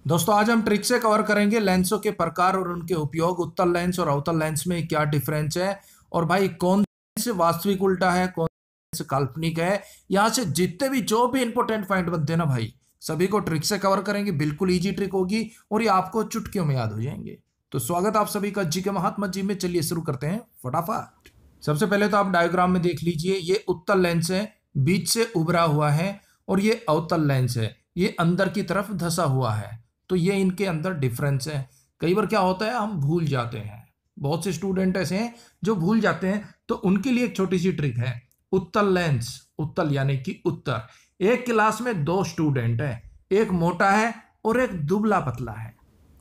दोस्तों आज हम ट्रिक से कवर करेंगे लेंसों के प्रकार और उनके उपयोग। उत्तल लेंस और अवतल लेंस में क्या डिफरेंस है और भाई कौन से वास्तविक उल्टा है, कौन से काल्पनिक है। यहाँ से जितने भी जो भी इंपॉर्टेंट पॉइंट बनते हैं ना भाई, सभी को ट्रिक से कवर करेंगे। बिल्कुल इजी ट्रिक होगी और ये आपको चुटकियों में याद हो जाएंगे। तो स्वागत आप सभी का जी के महात्मा जी में। चलिए शुरू करते हैं फटाफट। सबसे पहले तो आप डायग्राम में देख लीजिए, ये उत्तल लेंस है, बीच से उभरा हुआ है, और ये अवतल लेंस है, ये अंदर की तरफ धंसा हुआ है। तो ये इनके अंदर डिफरेंस है। कई बार क्या होता है, हम भूल जाते हैं, बहुत से स्टूडेंट ऐसे हैं जो भूल जाते हैं, तो उनके लिए एक छोटी सी ट्रिक है। उत्तल लेंस, उत्तल यानी कि उत्तर। एक क्लास में दो स्टूडेंट है, एक मोटा है और एक दुबला पतला है।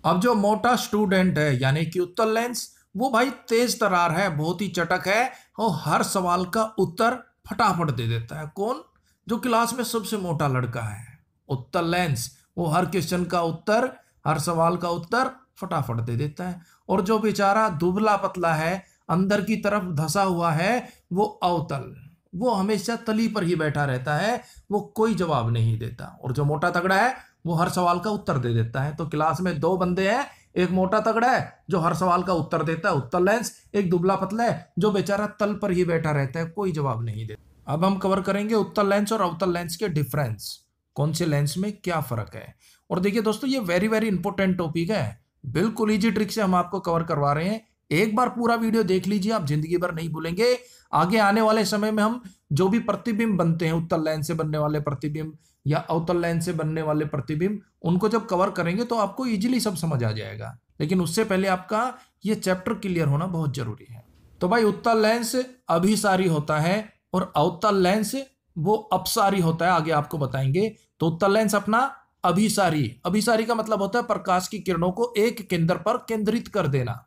अब जो मोटा स्टूडेंट है यानी कि उत्तल लेंस, वो भाई तेज तरार है, बहुत ही चटक है और हर सवाल का उत्तर फटाफट दे देता है। कौन? जो क्लास में सबसे मोटा लड़का है, उत्तल लेंस, वो हर क्वेश्चन का उत्तर, हर सवाल का उत्तर फटाफट दे देता है। और जो बेचारा दुबला पतला है, अंदर की तरफ धंसा हुआ है, वो अवतल, वो हमेशा तली पर ही बैठा रहता है, वो कोई जवाब नहीं देता। और जो मोटा तगड़ा है, वो हर सवाल का उत्तर दे देता है। तो क्लास में दो बंदे हैं, एक मोटा तगड़ा है जो हर सवाल का उत्तर देता है, उत्तल लेंस, एक दुबला पतला है जो बेचारा तल पर ही बैठा रहता है, कोई जवाब नहीं देता। अब हम कवर करेंगे उत्तल लेंस और अवतल लेंस के डिफरेंस, कौन से लेंस में क्या फर्क है। और देखिए दोस्तों, ये वेरी वेरी इंपॉर्टेंट टॉपिक है। बिल्कुल इजी ट्रिक से हम आपको कवर करवा रहे हैं। एक बार पूरा वीडियो देख लीजिए, आप जिंदगी भर नहीं भूलेंगे। आगे आने वाले समय में हम जो भी प्रतिबिंब बनते हैं, उत्तल लेंस से बनने वाले प्रतिबिंब या अवतल लेंस से बनने वाले प्रतिबिंब, उनको जब कवर करेंगे तो आपको इजीली सब समझ आ जाएगा। लेकिन उससे पहले आपका ये चैप्टर क्लियर होना बहुत जरूरी है। तो भाई उत्तल लेंस अभिसारी होता है और अवतल लेंस वो अपसारी होता है, आगे आपको बताएंगे। तो उत्तल लेंस अपना अभिसारी, अभिसारी का मतलब होता है प्रकाश की किरणों को एक केंद्र पर केंद्रित कर देना।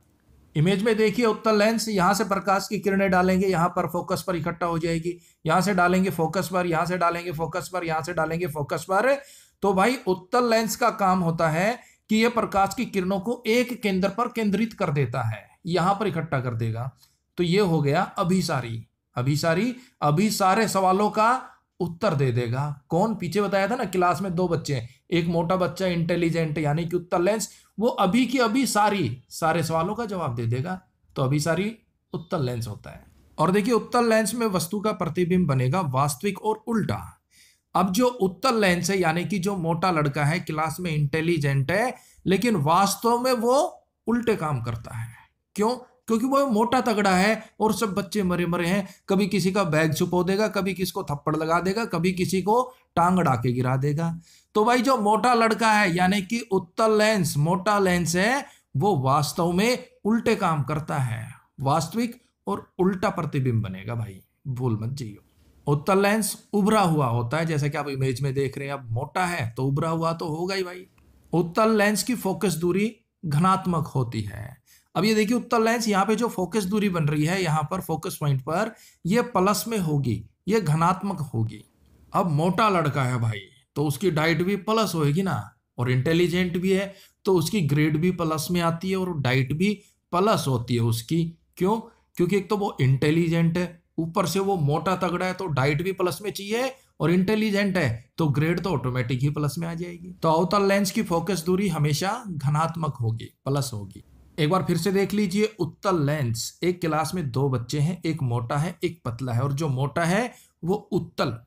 इमेज में देखिए उत्तल लेंस, यहां से प्रकाश की किरणें डालेंगे, यहां पर फोकस पर इकट्ठा हो जाएगी, यहां से डालेंगे फोकस पर, यहां से डालेंगे फोकस पर, यहां से डालेंगे फोकस पर। तो भाई उत्तल लेंस का काम होता है कि यह प्रकाश की किरणों को एक केंद्र पर केंद्रित कर देता है, यहां पर इकट्ठा कर देगा। तो यह हो गया अभिसारी। अभिसारी अभी सारे सवालों का उत्तर दे देगा। कौन? पीछे बताया था ना, क्लास में दो बच्चे हैं, एक मोटा बच्चा इंटेलिजेंट यानी कि उत्तल लेंस, वो अभी की अभी सारे सवालों का जवाब दे देगा। तो अभिसारी उत्तल लेंस होता है। और देखिए उत्तल लेंस में वस्तु का प्रतिबिंब बनेगा वास्तविक और उल्टा। अब जो उत्तल लेंस है यानी कि जो मोटा लड़का है, क्लास में इंटेलिजेंट है, लेकिन वास्तव में वो उल्टे काम करता है। क्यों? क्योंकि वो मोटा तगड़ा है और सब बच्चे मरे मरे हैं। कभी किसी का बैग छुपो देगा, कभी किसी को थप्पड़ लगा देगा, कभी किसी को टांग अड़ा के गिरा देगा। तो भाई जो मोटा लड़का है यानी कि उत्तल लेंस, मोटा लेंस है, वो वास्तव में उल्टे काम करता है। वास्तविक और उल्टा प्रतिबिंब बनेगा भाई, भूल मत जाइए। उत्तल लेंस उभरा हुआ होता है, जैसा कि आप इमेज में देख रहे हैं। अब मोटा है तो उभरा हुआ तो होगा ही भाई। उत्तल लेंस की फोकस दूरी घनात्मक होती है। अब ये देखिए उत्तल लेंस, यहाँ पे जो फोकस दूरी बन रही है, यहाँ पर फोकस पॉइंट पर, ये प्लस में होगी, ये घनात्मक होगी। अब मोटा लड़का है भाई, तो उसकी डाइट भी प्लस होगी ना, और इंटेलिजेंट भी है तो उसकी ग्रेड भी प्लस में आती है और डाइट भी प्लस होती है उसकी। क्यों? क्योंकि एक तो वो इंटेलिजेंट है, ऊपर से वो मोटा तगड़ा है, तो डाइट भी प्लस में चाहिए, और इंटेलिजेंट है तो ग्रेड तो ऑटोमेटिक ही प्लस में आ जाएगी। तो अवतल लेंस की फोकस दूरी हमेशा धनात्मक होगी, प्लस होगी। एक बार फिर से देख लीजिए उत्तल लेंस, एक क्लास में दो बच्चे हैं, एक मोटा है एक पतला है, और जो मोटा है वो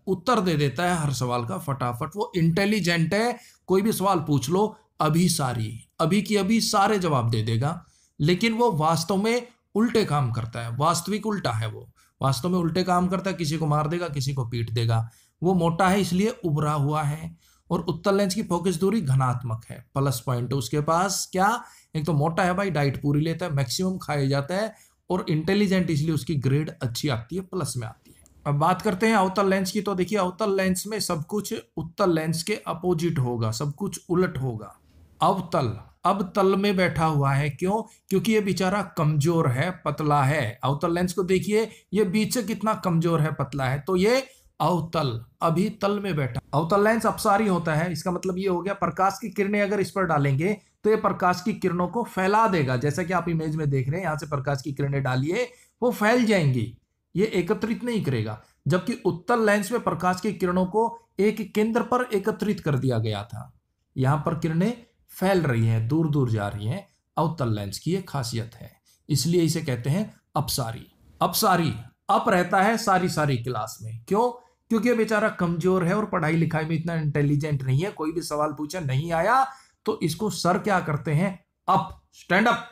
उत्तर दे देता है हर सवाल का फटाफट। वो इंटेलिजेंट है, कोई भी सवाल पूछ लो अभिसारी, अभी की अभी सारे जवाब दे देगा। लेकिन वो वास्तव में उल्टे काम करता है, वास्तविक उल्टा है, वो वास्तव में उल्टे काम करता है, किसी को मार देगा, किसी को पीट देगा। वो मोटा है इसलिए उभरा हुआ है। और उत्तल लेंस की फोकस दूरी धनात्मक है, प्लस पॉइंट उसके पास। क्या? एक तो मोटा है भाई, डाइट पूरी लेता है, मैक्सिमम खाया जाता है, और इंटेलिजेंट इसलिए उसकी ग्रेड अच्छी आती है, प्लस में आती है। अब बात करते हैं अवतल लेंस की। तो देखिए अवतल लेंस में सब कुछ उत्तल लेंस के अपोजिट होगा, सब कुछ उलट होगा। अवतल अब तल में बैठा हुआ है। क्यों? क्योंकि ये बेचारा कमजोर है, पतला है। अवतल लेंस को देखिए, ये बीच से कितना कमजोर है, पतला है, तो ये अवतल अभी तल में बैठा। अवतल लेंस अपसारी होता है, इसका मतलब ये हो गया प्रकाश की किरणें अगर इस पर डालेंगे तो ये प्रकाश की किरणों को फैला देगा। जैसा कि आप इमेज में देख रहे हैं, यहां से प्रकाश की किरणें डालिए, वो फैल जाएंगी, ये एकत्रित नहीं करेगा। जबकि उत्तल लेंस में प्रकाश की किरणों को एक केंद्र पर एकत्रित कर दिया गया था, यहां पर किरणें फैल रही हैं, दूर दूर जा रही हैं, अवतल लेंस की ये खासियत है। इसलिए इसे कहते हैं अपसारी। अपसारी अप रहता है सारी सारी क्लास में। क्यों? क्योंकि बेचारा कमजोर है और पढ़ाई लिखाई में इतना इंटेलिजेंट नहीं है, कोई भी सवाल पूछा नहीं आया तो इसको सर क्या करते हैं, up, stand up,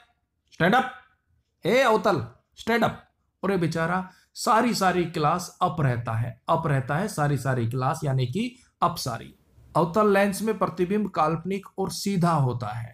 stand up, hey अवतल स्टैंड अप। और ये बेचारा सारी सारी क्लास अप रहता है, अप रहता है सारी सारी क्लास, यानी कि अपसारी। अवतल लेंस में प्रतिबिंब काल्पनिक और सीधा होता है।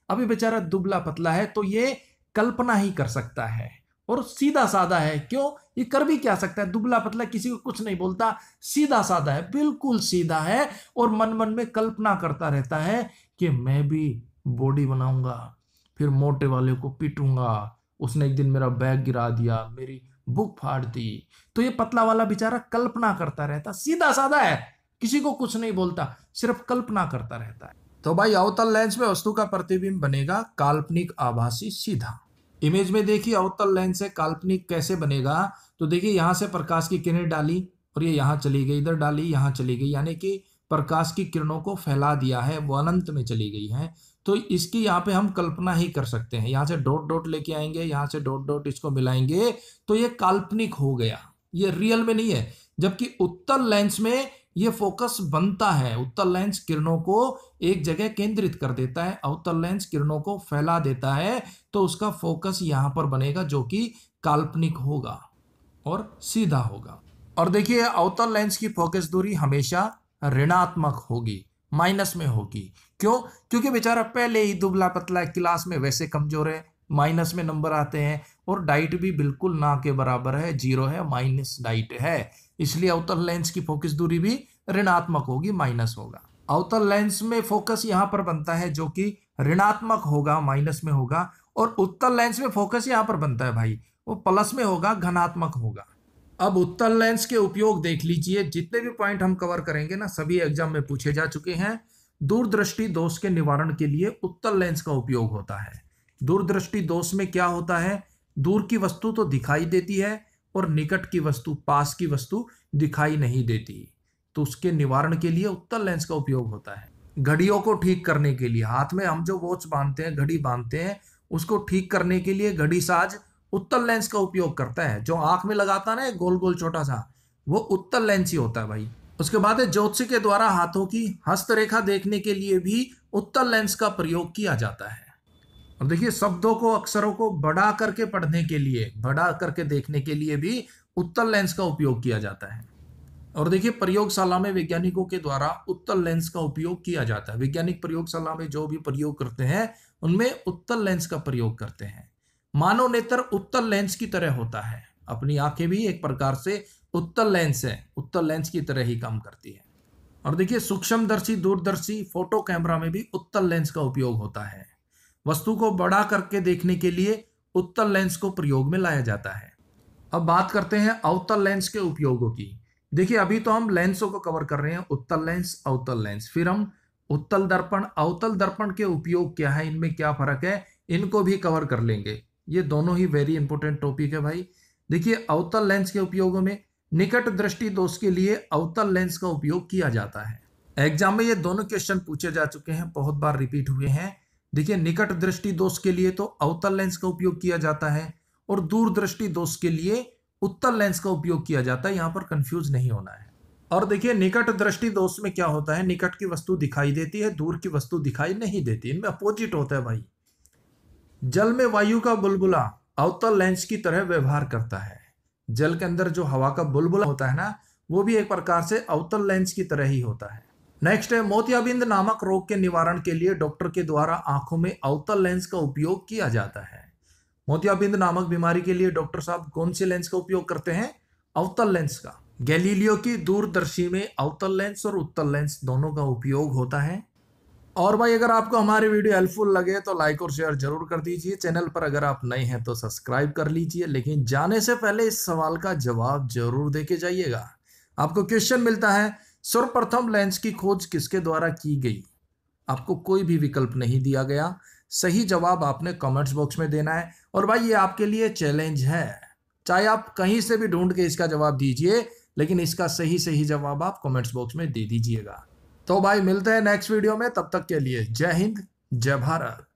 अभी बेचारा दुबला पतला है तो ये कल्पना ही कर सकता है, और सीधा साधा है। क्यों? ये कर भी क्या सकता है, दुबला पतला, किसी को कुछ नहीं बोलता, सीधा साधा है, बिल्कुल सीधा है, और मन मन में कल्पना करता रहता है कि मैं भी बॉडी बनाऊंगा, फिर मोटे वाले को पीटूंगा, उसने एक दिन मेरा बैग गिरा दिया, मेरी बुक फाड़ दी। तो ये पतला वाला बेचारा कल्पना करता रहता, सीधा साधा है, किसी को कुछ नहीं बोलता, सिर्फ कल्पना करता रहता है। तो भाई अवतल लेंस में वस्तु का प्रतिबिंब बनेगा काल्पनिक, आभासी, सीधा। इमेज में देखिए अवतल लेंस से काल्पनिक कैसे बनेगा। तो देखिए यहां से प्रकाश की किरणें डाली और ये यहां चली गई, इधर डाली यहां चली गई, यानी कि प्रकाश की किरणों को फैला दिया है, वो अनंत में चली गई है। तो इसकी यहाँ पे हम कल्पना ही कर सकते हैं। यहाँ से डॉट डॉट लेके आएंगे, यहाँ से डॉट डॉट इसको मिलाएंगे तो ये काल्पनिक हो गया, ये रियल में नहीं है। जबकि उत्तल लेंस में ये फोकस बनता है, उत्तल लेंस किरणों को एक जगह केंद्रित कर देता है, अवतल लेंस किरणों को फैला देता है, तो उसका फोकस यहां पर बनेगा जो कि काल्पनिक होगा और सीधा होगा। और देखिए अवतल लेंस की फोकस दूरी हमेशा ऋणात्मक होगी, माइनस में होगी। क्यों? क्योंकि बेचारा पहले ही दुबला पतला है, क्लास में वैसे कमजोर है, माइनस में नंबर आते हैं, और डाइट भी बिल्कुल ना के बराबर है, 0 है, माइनस डाइट है। इसलिए अवतल लेंस की फोकस दूरी भी ऋणात्मक होगी, माइनस होगा। अवतल लेंस में फोकस यहां पर बनता है जो कि ऋणात्मक होगा, माइनस में होगा, और उत्तल लेंस में फोकस यहां पर बनता है भाई, वो प्लस में होगा, धनात्मक होगा। अब उत्तल लेंस के उपयोग देख लीजिए, जितने भी पॉइंट हम कवर करेंगे ना सभी एग्जाम में पूछे जा चुके हैं। दूरदृष्टि दोष के निवारण के लिए उत्तल लेंस का उपयोग होता है। दूरदृष्टि दोष में क्या होता है, दूर की वस्तु तो दिखाई देती है और निकट की वस्तु, पास की वस्तु दिखाई नहीं देती, तो उसके निवारण के लिए उत्तल लेंस का उपयोग होता है। घड़ियों को ठीक करने के लिए, हाथ में हम जो वॉच बांधते हैं, घड़ी बांधते हैं, उसको ठीक करने के लिए घड़ी साज उत्तल लेंस का उपयोग करता है। जो आंख में लगाता है ना गोल गोल छोटा सा, वो उत्तल लेंस ही होता है भाई। उसके बाद ज्योतिषी के द्वारा हाथों की हस्तरेखा देखने के लिए भी उत्तल लेंस का प्रयोग किया जाता है। और देखिए शब्दों को, अक्षरों को बड़ा करके पढ़ने के लिए, बड़ा करके देखने के लिए भी उत्तल लेंस का उपयोग किया जाता है। और देखिए प्रयोगशाला में वैज्ञानिकों के द्वारा उत्तल लेंस का उपयोग किया जाता है। वैज्ञानिक प्रयोगशाला में जो भी प्रयोग करते हैं उनमें उत्तल लेंस का प्रयोग करते हैं। मानव नेत्र उत्तल लेंस की तरह होता है, अपनी आंखें भी एक प्रकार से उत्तल लेंस है, उत्तल लेंस की तरह ही काम करती है। और देखिए सूक्ष्मदर्शी, दूरदर्शी, फोटो कैमरा में भी उत्तल लेंस का उपयोग होता है। वस्तु को बड़ा करके देखने के लिए उत्तल लेंस को प्रयोग में लाया जाता है। अब बात करते हैं अवतल लेंस के उपयोगों की। देखिए अभी तो हम लेंसों को कवर कर रहे हैं, उत्तल लेंस, अवतल लेंस, फिर हम उत्तल दर्पण, अवतल दर्पण के उपयोग क्या है, इनमें क्या फर्क है, इनको भी कवर कर लेंगे। ये दोनों ही वेरी इंपॉर्टेंट टॉपिक है भाई। देखिए अवतल लेंस के उपयोगों में निकट दृष्टि दोष के लिए अवतल लेंस का उपयोग किया जाता है। एग्जाम में ये दोनों क्वेश्चन पूछे जा चुके हैं, बहुत बार रिपीट हुए हैं। देखिए निकट दृष्टि दोष के लिए तो अवतल लेंस का उपयोग किया जाता है, और दूर दृष्टि दोष के लिए उत्तल लेंस का उपयोग किया जाता है, यहां पर कंफ्यूज नहीं होना है। और देखिए निकट दृष्टि दोष में क्या होता है, निकट की वस्तु दिखाई देती है, दूर की वस्तु दिखाई नहीं देती, इनमें अपोजिट होता है भाई। जल में वायु का बुलबुला अवतल लेंस की तरह व्यवहार करता है। जल के अंदर जो हवा का बुलबुला होता है ना, वो भी एक प्रकार से अवतल लेंस की तरह ही होता है। नेक्स्ट है मोतियाबिंद नामक रोग के निवारण के लिए डॉक्टर के द्वारा आंखों में अवतल लेंस का उपयोग किया जाता है। मोतियाबिंद नामक बीमारी के लिए डॉक्टर साहब कौन से लेंस का उपयोग करते हैं, अवतल लेंस का। गैलीलियो की दूरदर्शी में अवतल लेंस और उत्तल लेंस दोनों का उपयोग होता है। और भाई अगर आपको हमारी वीडियो हेल्पफुल लगे तो लाइक और शेयर जरूर कर दीजिए। चैनल पर अगर आप नए हैं तो सब्सक्राइब कर लीजिए। लेकिन जाने से पहले इस सवाल का जवाब जरूर देके जाइएगा। आपको क्वेश्चन मिलता है सर्वप्रथम लेंस की खोज किसके द्वारा की गई। आपको कोई भी विकल्प नहीं दिया गया, सही जवाब आपने कमेंट्स बॉक्स में देना है। और भाई ये आपके लिए चैलेंज है, चाहे आप कहीं से भी ढूंढ के इसका जवाब दीजिए, लेकिन इसका सही जवाब आप कमेंट्स बॉक्स में दे दीजिएगा। तो भाई मिलते हैं नेक्स्ट वीडियो में, तब तक के लिए जय हिंद, जय भारत।